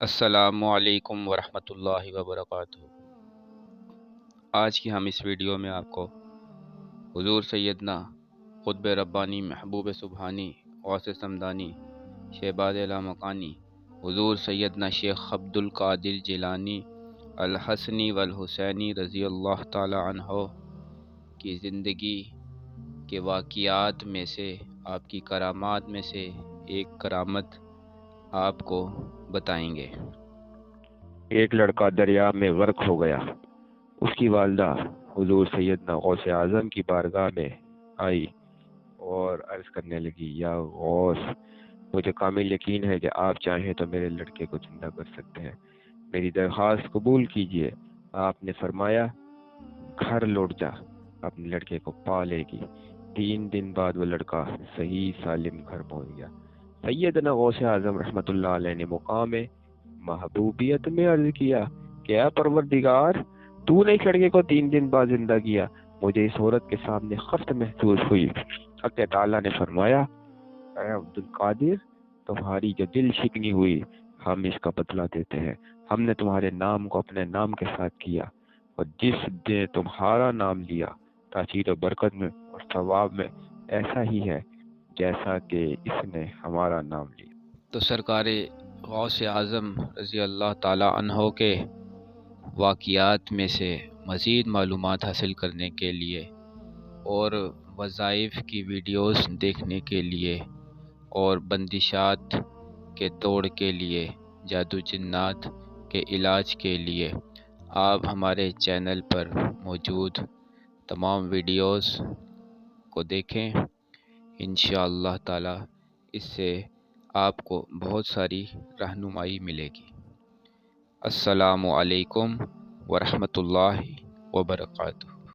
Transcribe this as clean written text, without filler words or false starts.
السلام علیکم ورحمۃ اللہ وبرکاتہ۔ آج کی ہم اس ویڈیو میں آپ کو حضور سیدنا قطب ربانی محبوب سبحانی غوث سمدانی شہباز لامکانی حضور سیدنا شیخ عبد القادر جیلانی الحسنی والحسینی رضی اللہ تعالی عنہ کی زندگی کے واقعات میں سے، آپ کی کرامات میں سے ایک کرامت آپ کو بتائیں گے۔ ایک لڑکا دریا میں غرق ہو گیا۔ اس کی والدہ حضور سیدنا غوث اعظم کی بارگاہ میں آئی اور عرض کرنے لگی، یا غوث، مجھے کامل یقین ہے کہ آپ چاہیں تو میرے لڑکے کو زندہ کر سکتے ہیں، میری درخواست قبول کیجئے۔ آپ نے فرمایا، گھر لوٹ جا، اپنے لڑکے کو پا لے گی۔ 3 دن بعد وہ لڑکا صحیح سالم گھر پہنچ گیا۔ سیدنا غوث اعظم رحمۃ اللہ علیہ نے مقام محبوبیت میں عرض کیا کہ اے پروردگار، تو نے اس لڑکے کو 3 دن بعد زندہ کیا، مجھے اس عورت کے سامنے خفت محسوس ہوئی۔ حق تعالیٰ نے فرمایا، اے عبد القادر، تمہاری جو دل شکنی ہوئی، ہم اس کا بدلہ دیتے ہیں۔ ہم نے تمہارے نام کو اپنے نام کے ساتھ کیا، اور جس نے تمہارا نام لیا، تاثیر و برکت میں اور ثواب میں ایسا ہی ہے جیسا کہ اس نے ہمارا نام لیا۔ تو سرکار غوث اعظم رضی اللہ تعالی عنہ کے واقعات میں سے مزید معلومات حاصل کرنے کے لیے اور وظائف کی ویڈیوز دیکھنے کے لیے اور بندشات کے توڑ کے لیے، جادو جنات کے علاج کے لیے، آپ ہمارے چینل پر موجود تمام ویڈیوز کو دیکھیں۔ انشاءاللہ تعالی اس سے آپ کو بہت ساری رہنمائی ملے گی۔ السلام علیکم ورحمۃ اللہ وبرکاتہ۔